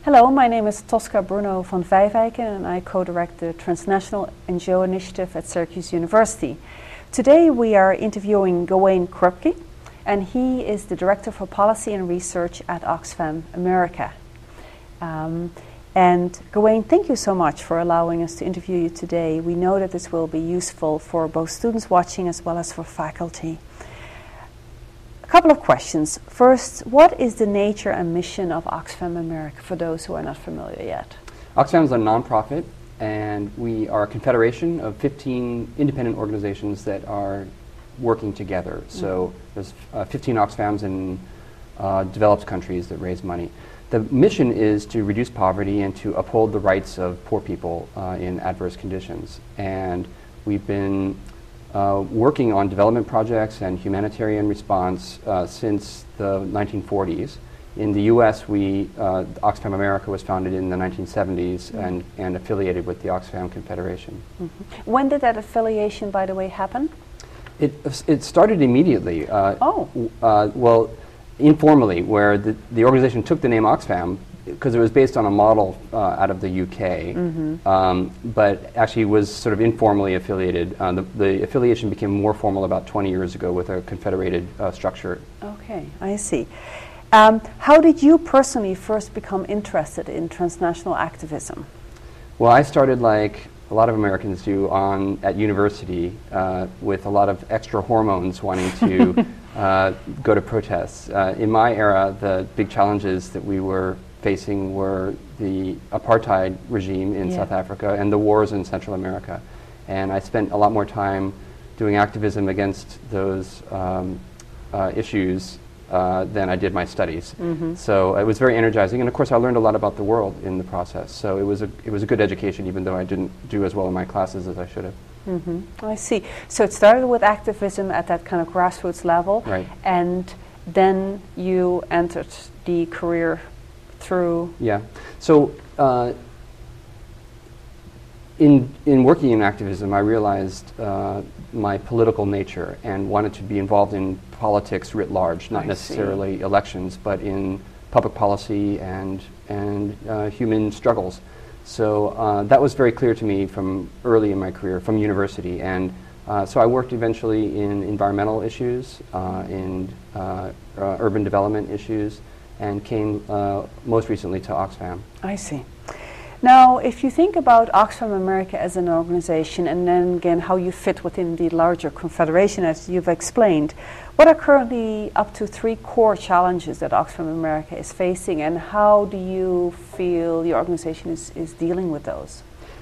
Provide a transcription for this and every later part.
Hello, my name is Tosca Bruno van Vijwijken and I co-direct the Transnational NGO Initiative at Syracuse University. Today we are interviewing Gawain Kripke, and he is the Director for Policy and Research at Oxfam America. And Gawain, thank you so much for allowing us to interview you today. We know that this will be useful for both students watching as well as for faculty. A couple of questions. First, what is the nature and mission of Oxfam America for those who are not familiar yet? Oxfam is a nonprofit, and we are a confederation of 15 independent organizations that are working together. So there's 15 Oxfams in developed countries that raise money. The mission is to reduce poverty and to uphold the rights of poor people in adverse conditions. And we've been working on development projects and humanitarian response since the 1940s. In the U.S., Oxfam America was founded in the 1970s and affiliated with the Oxfam Confederation. When did that affiliation, by the way, happen? It started immediately. Well, informally, where the organization took the name Oxfam because it was based on a model out of the UK, but actually was sort of informally affiliated. The affiliation became more formal about 20 years ago with a confederated structure. Okay, I see. How did you personally first become interested in transnational activism? Well, I started like a lot of Americans do at university with a lot of extra hormones wanting to go to protests. In my era, the big challenges that we were facing were the apartheid regime in South Africa and the wars in Central America. And I spent a lot more time doing activism against those issues than I did my studies. So it was very energizing, and of course I learned a lot about the world in the process. So it was a good education, even though I didn't do as well in my classes as I should have. I see. So it started with activism at that kind of grassroots level, right? And then you entered the career through. Yeah. So in working in activism, I realized my political nature and wanted to be involved in politics writ large, not necessarily elections, but in public policy and human struggles. So that was very clear to me from early in my career, from university. And so I worked eventually in environmental issues, in urban development issues, and came most recently to Oxfam. I see. Now, if you think about Oxfam America as an organization, and then again how you fit within the larger confederation as you've explained, what are currently up to 3 core challenges that Oxfam America is facing, and how do you feel the organization is dealing with those?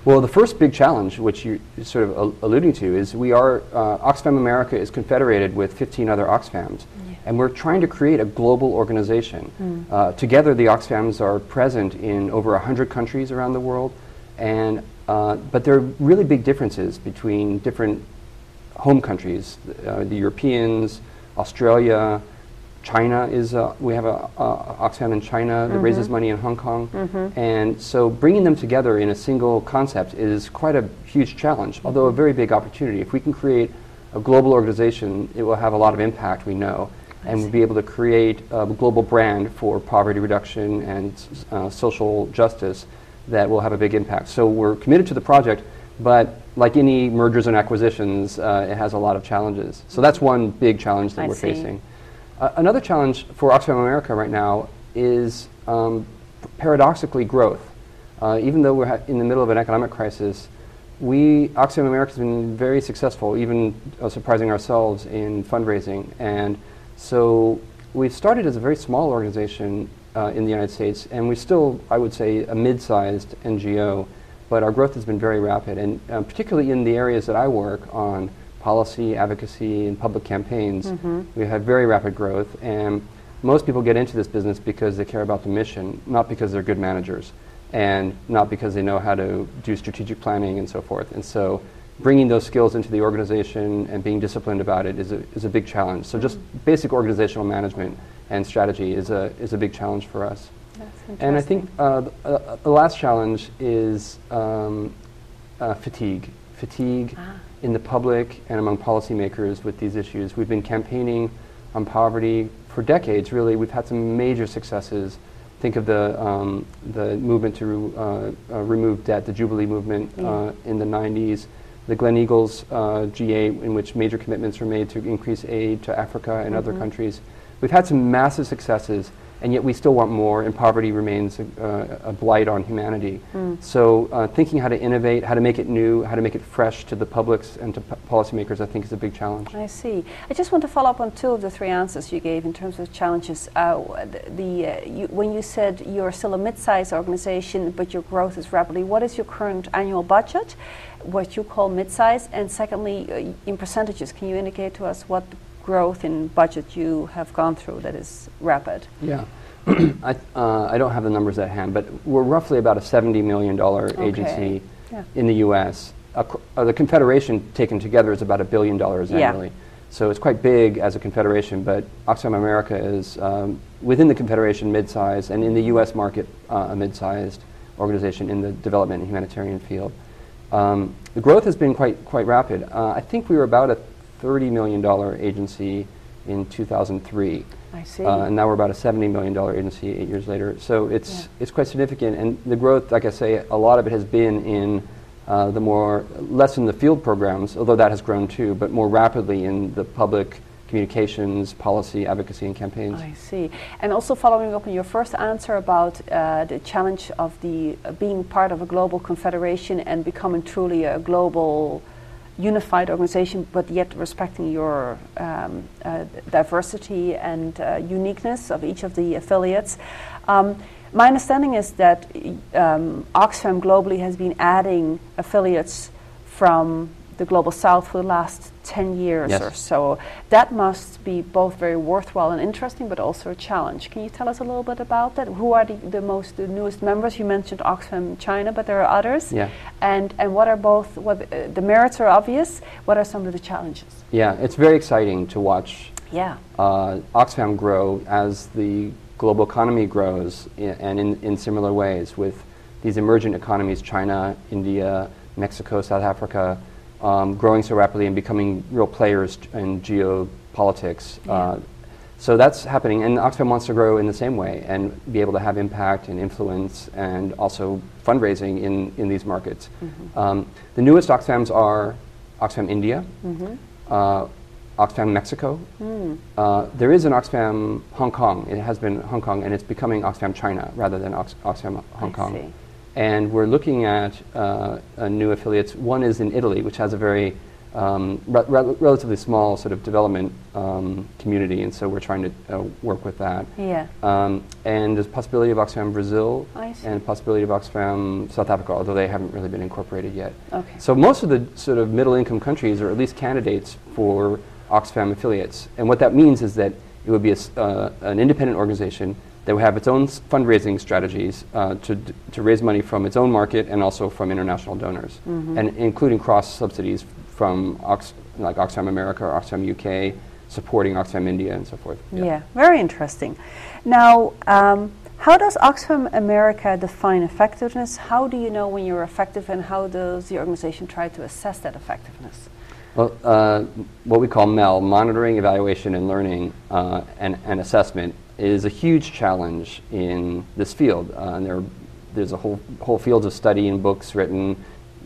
Well, the first big challenge, which you're sort of alluding to, is Oxfam America is confederated with 15 other Oxfams. And we're trying to create a global organization. Together, the Oxfams are present in over 100 countries around the world, and but there are really big differences between different home countries. The Europeans, Australia, China we have a Oxfam in China that raises money in Hong Kong, and so bringing them together in a single concept is quite a huge challenge, although a very big opportunity. If we can create a global organization, it will have a lot of impact, we know. And we'll be able to create a global brand for poverty reduction and social justice that will have a big impact. So we're committed to the project, but like any mergers and acquisitions, it has a lot of challenges. So that's one big challenge that we're facing. Another challenge for Oxfam America right now is paradoxically growth. Even though we're in the middle of an economic crisis, Oxfam America has been very successful, even surprising ourselves in fundraising. And so we've started as a very small organization in the United States, and we're still, I would say, a mid-sized NGO, but our growth has been very rapid, and particularly in the areas that I work on, policy, advocacy, and public campaigns, we have very rapid growth, and most people get into this business because they care about the mission, not because they're good managers, and not because they know how to do strategic planning and so forth. And so bringing those skills into the organization and being disciplined about it is a big challenge. So just basic organizational management and strategy is a big challenge for us. And I think the last challenge is fatigue. Fatigue in the public and among policymakers with these issues. We've been campaigning on poverty for decades, really. We've had some major successes Think of the movement to remove debt, the Jubilee movement in the 90s, the Glen Eagles G8, in which major commitments were made to increase aid to Africa and other countries. We've had some massive successes, and yet we still want more, and poverty remains a blight on humanity. So thinking how to innovate, how to make it new, how to make it fresh to the publics and to policymakers, I think is a big challenge. I see. I just want to follow up on two of the three answers you gave in terms of challenges. When you said you're still a mid-sized organization, but your growth is rapidly, what is your current annual budget, what you call mid-size? And secondly, in percentages, can you indicate to us what growth in budget you have gone through that is rapid? Yeah. I don't have the numbers at hand, but we're roughly about a $70 million agency in the U.S. The Confederation taken together is about $1 billion annually. So it's quite big as a confederation, but Oxfam America is within the Confederation mid-sized, and in the U.S. market a mid-sized organization in the development and humanitarian field. The growth has been quite rapid. I think we were about a $30 million agency in 2003. I see. And now we're about a $70 million agency 8 years later. So it's quite significant. And the growth, like I say, a lot of it has been in less in the field programs, although that has grown too, but more rapidly in the public communications, policy, advocacy, and campaigns. I see. And also following up on your first answer about the challenge of being part of a global confederation and becoming truly a global unified organization, but yet respecting your diversity and uniqueness of each of the affiliates. My understanding is that Oxfam globally has been adding affiliates from the Global South for the last 10 years or so. That must be both very worthwhile and interesting, but also a challenge. Can you tell us a little bit about that? Who are the newest members? You mentioned Oxfam China, but there are others. Yeah. And what are both, the merits are obvious. What are some of the challenges? Yeah, it's very exciting to watch Oxfam grow as the global economy grows and in similar ways with these emergent economies, China, India, Mexico, South Africa, growing so rapidly and becoming real players in geopolitics. So that's happening, and Oxfam wants to grow in the same way and be able to have impact and influence and also fundraising in these markets. The newest Oxfams are Oxfam India, Oxfam Mexico. There is an Oxfam Hong Kong. It has been Hong Kong, and it's becoming Oxfam China rather than Oxfam Hong Kong. See. And we're looking at new affiliates. One is in Italy, which has a very relatively small sort of development community, and so we're trying to work with that. And there's possibility of Oxfam Brazil and possibility of Oxfam South Africa, although they haven't really been incorporated yet. So most of the sort of middle-income countries are at least candidates for Oxfam affiliates. And what that means is that it would be an independent organization that would have its own fundraising strategies to raise money from its own market and also from international donors, and including cross-subsidies from like Oxfam America or Oxfam UK, supporting Oxfam India and so forth. Yeah, very interesting. Now, how does Oxfam America define effectiveness? How do you know when you're effective, and how does the organization try to assess that effectiveness? Well, what we call MEL, monitoring, evaluation, and learning and assessment, is a huge challenge in this field. There's a whole field of study and books written,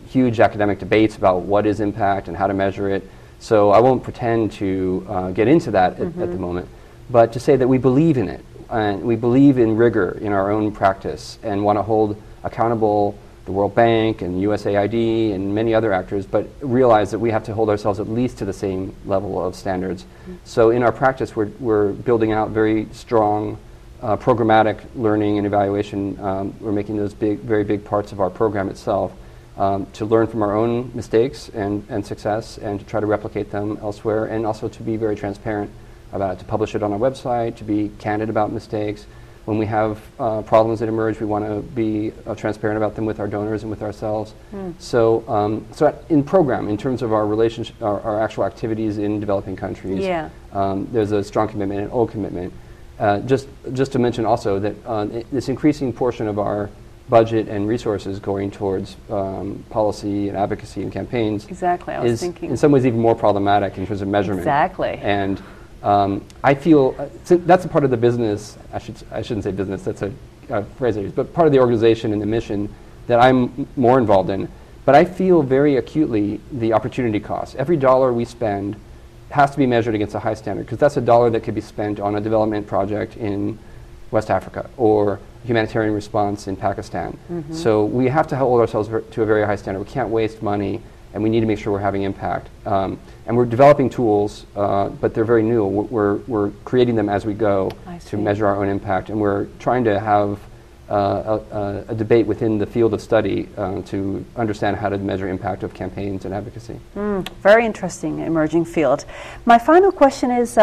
huge academic debates about what is impact and how to measure it. So I won't pretend to get into that at the moment, but to say that we believe in it, and we believe in rigor in our own practice and want to hold accountable the World Bank and USAID and many other actors, but realize that we have to hold ourselves at least to the same level of standards. So in our practice, we're building out very strong programmatic learning and evaluation. We're making those very big parts of our program itself to learn from our own mistakes and success, and to try to replicate them elsewhere, and also to be very transparent about it, to publish it on our website, to be candid about mistakes. When we have problems that emerge, we want to be transparent about them with our donors and with ourselves. So in terms of our relationship, our actual activities in developing countries, there's a strong commitment, an old commitment. Just to mention also that this increasing portion of our budget and resources going towards policy and advocacy and campaigns I was is thinking in some ways even more problematic in terms of measurement. And I feel that's a part of the business. I shouldn't say business. That's a phrase I use, but part of the organization and the mission that I'm more involved in. But I feel very acutely the opportunity cost. Every dollar we spend has to be measured against a high standard, because that's a dollar that could be spent on a development project in West Africa or humanitarian response in Pakistan. So we have to hold ourselves to a very high standard. We can't waste money, and we need to make sure we're having impact. And we're developing tools, but they're very new. We're creating them as we go to measure our own impact, and we're trying to have a debate within the field of study to understand how to measure impact of campaigns and advocacy. Very interesting emerging field. My final question is,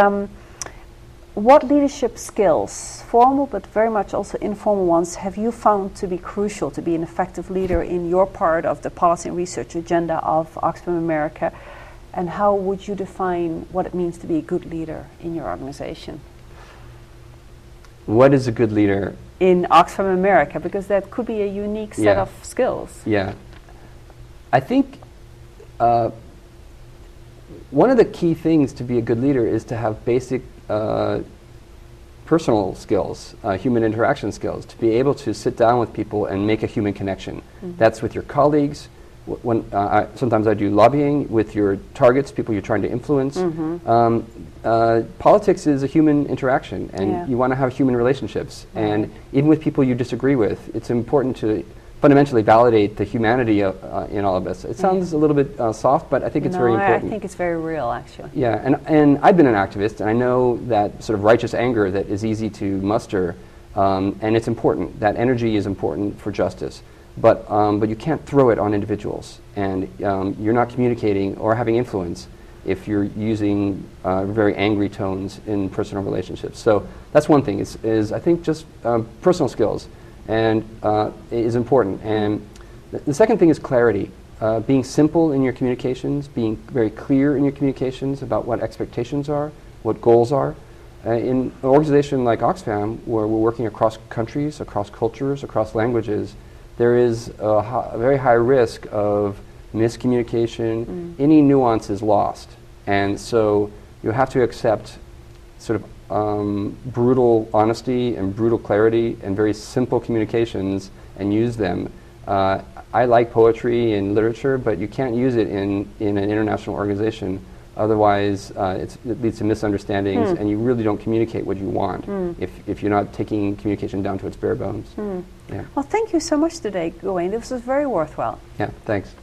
what leadership skills, formal but very much also informal ones, have you found to be crucial to be an effective leader in your part of the policy and research agenda of Oxfam America? And how would you define what it means to be a good leader in your organization? What is a good leader? In Oxfam America, because that could be a unique set of skills. Yeah. I think one of the key things to be a good leader is to have basic personal skills, human interaction skills, to be able to sit down with people and make a human connection. That's with your colleagues. Sometimes I do lobbying with your targets, people you're trying to influence. Politics is a human interaction, and you want to have human relationships. And even with people you disagree with, it's important to fundamentally validate the humanity in all of us. It sounds a little bit soft, but I think it's very important. I think it's very real, actually. Yeah, and I've been an activist, and I know that sort of righteous anger that is easy to muster, and it's important. That energy is important for justice. But you can't throw it on individuals, and you're not communicating or having influence if you're using very angry tones in personal relationships. So that's one thing, is I think just personal skills and is important. And the second thing is clarity, being simple in your communications, being very clear in your communications about what expectations are, what goals are. In an organization like Oxfam, where we're working across countries, across cultures, across languages, there is a very high risk of miscommunication. Any nuance is lost. And so you have to accept sort of brutal honesty and brutal clarity and very simple communications and use them. I like poetry and literature, but you can't use it in an international organization. Otherwise, it leads to misunderstandings, and you really don't communicate what you want if you're not taking communication down to its bare bones. Yeah. Well, thank you so much today, Gawain. This was very worthwhile. Yeah, thanks.